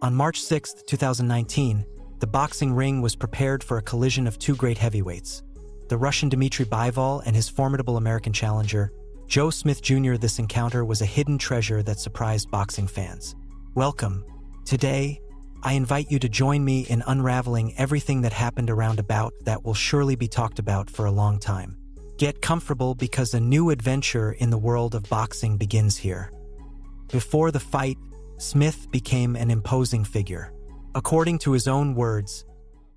On March 6, 2019, the boxing ring was prepared for a collision of two great heavyweights, the Russian Dmitry Bivol and his formidable American challenger, Joe Smith Jr. This encounter was a hidden treasure that surprised boxing fans. Welcome. Today, I invite you to join me in unraveling everything that happened around a bout that will surely be talked about for a long time. Get comfortable because a new adventure in the world of boxing begins here. Before the fight, Smith became an imposing figure. According to his own words,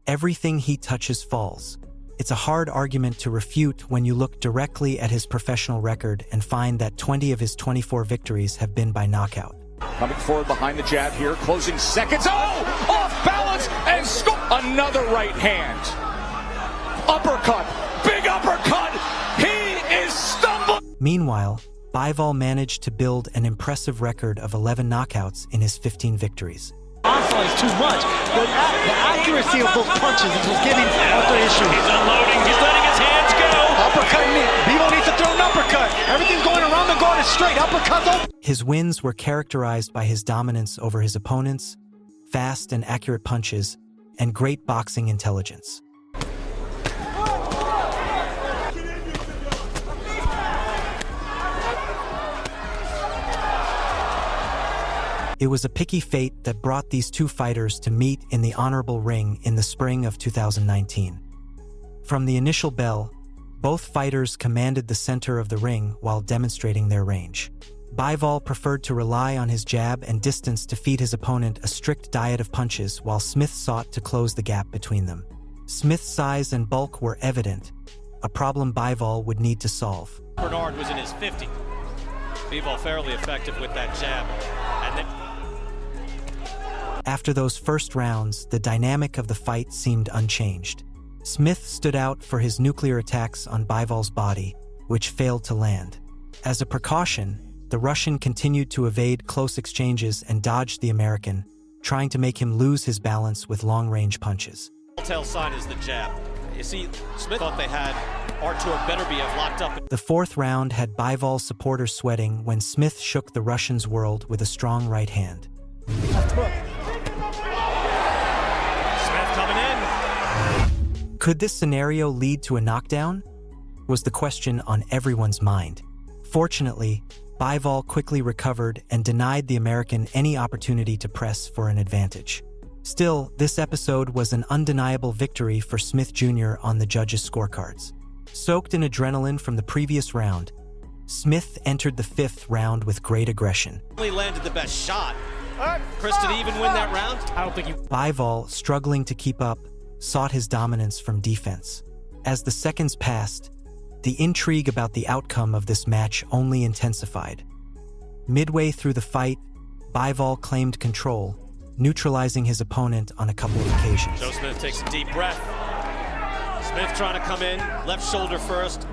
everything he touches falls. It's a hard argument to refute when you look directly at his professional record and find that 20 of his 24 victories have been by knockout. Coming forward behind the jab here, closing seconds. Oh! Off balance and scoop! Another right hand. Uppercut. Big uppercut. He is stumbling. Meanwhile, Bivol managed to build an impressive record of 11 knockouts in his 15 victories. Onslaught is too much. The accuracy of those punches was giving Arthur issues. He's unloading. He's letting his hands go. Uppercut. Bivol needs to throw an uppercut. Everything's going around the guard is straight. Uppercut. His wins were characterized by his dominance over his opponents, fast and accurate punches, and great boxing intelligence. It was a picky fate that brought these two fighters to meet in the honorable ring in the spring of 2019. From the initial bell, both fighters commanded the center of the ring while demonstrating their range. Bivol preferred to rely on his jab and distance to feed his opponent a strict diet of punches, while Smith sought to close the gap between them. Smith's size and bulk were evident, a problem Bivol would need to solve. Bernard was in his 50. Bivol fairly effective with that jab. And then after those first rounds, the dynamic of the fight seemed unchanged. Smith stood out for his nuclear attacks on Bivol's body, which failed to land. As a precaution, the Russian continued to evade close exchanges and dodged the American, trying to make him lose his balance with long-range punches. telltale sign is the jab. You see, Smith thought they had Artur Beterbiev locked up. The fourth round had Bivol supporters sweating when Smith shook the Russian's world with a strong right hand. Smith coming in. Could this scenario lead to a knockdown? Was the question on everyone's mind. Fortunately, Bivol quickly recovered and denied the American any opportunity to press for an advantage. Still, this episode was an undeniable victory for Smith Jr. on the judges' scorecards. Soaked in adrenaline from the previous round, Smith entered the fifth round with great aggression. He landed the best shot. Chris, did he even win that round? I don't think he... Bivol, struggling to keep up, sought his dominance from defense. As the seconds passed, the intrigue about the outcome of this match only intensified. Midway through the fight, Bivol claimed control, neutralizing his opponent on a couple of occasions. Joe Smith takes a deep breath. Smith trying to come in, left shoulder first,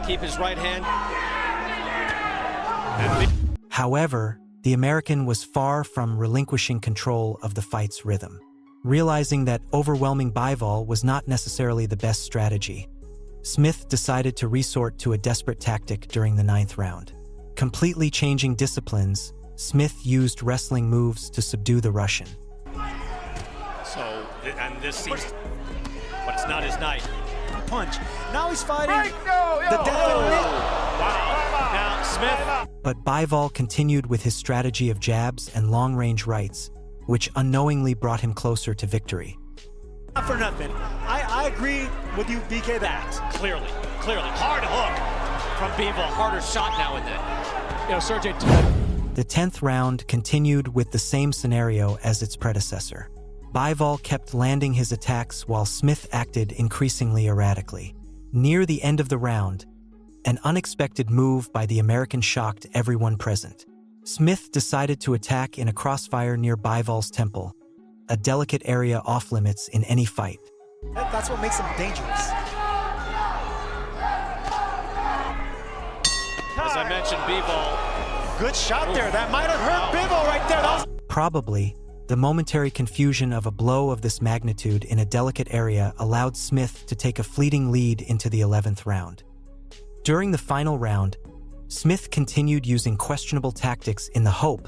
keep his right hand. However, the American was far from relinquishing control of the fight's rhythm. Realizing that overwhelming Bivol was not necessarily the best strategy, Smith decided to resort to a desperate tactic during the ninth round. Completely changing disciplines, Smith used wrestling moves to subdue the Russian. So, and this seems, but it's not his night. Punch. Now he's fighting the definite. Wow. Now, Smith. But Bivol continued with his strategy of jabs and long-range rights, which unknowingly brought him closer to victory. Not for nothing. I agree with you, BK, that. Clearly. Hard hook from Bivol. Harder shot now and then. You know, Sergey. The 10th round continued with the same scenario as its predecessor. Bivol kept landing his attacks while Smith acted increasingly erratically. Near the end of the round, an unexpected move by the American shocked everyone present. Smith decided to attack in a crossfire near Bivol's temple, a delicate area off-limits in any fight. That's what makes him dangerous. As I mentioned, Bivol. Good shot there. That might have hurt Bivol right there. Probably, the momentary confusion of a blow of this magnitude in a delicate area allowed Smith to take a fleeting lead into the 11th round. During the final round, Smith continued using questionable tactics in the hope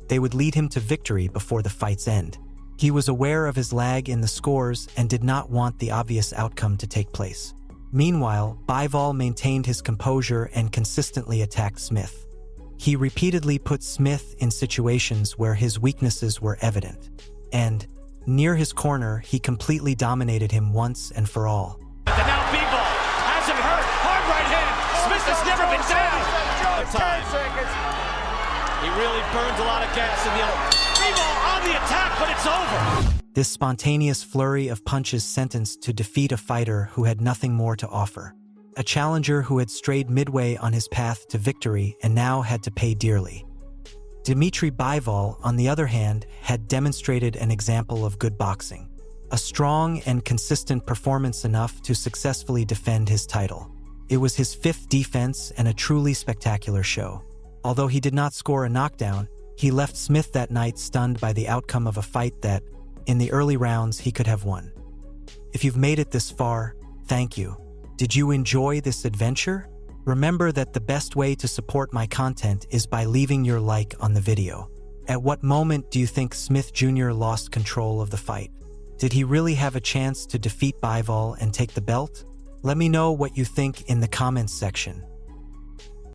they would lead him to victory before the fight's end. He was aware of his lag in the scores and did not want the obvious outcome to take place. Meanwhile, Bivol maintained his composure and consistently attacked Smith. He repeatedly put Smith in situations where his weaknesses were evident. And, near his corner, he completely dominated him once and for all. And now Bivol has him hurt. Hard right hand. Smith has never been down. He really burns a lot of gas in the Bivol on the attack, but it's over. This spontaneous flurry of punches sentenced to defeat a fighter who had nothing more to offer. A challenger who had strayed midway on his path to victory and now had to pay dearly. Dmitry Bivol, on the other hand, had demonstrated an example of good boxing. A strong and consistent performance enough to successfully defend his title. It was his 5th defense and a truly spectacular show. Although he did not score a knockdown, he left Smith that night stunned by the outcome of a fight that, in the early rounds, he could have won. If you've made it this far, thank you. Did you enjoy this adventure? Remember that the best way to support my content is by leaving your like on the video. At what moment do you think Smith Jr. lost control of the fight? Did he really have a chance to defeat Bivol and take the belt? Let me know what you think in the comments section.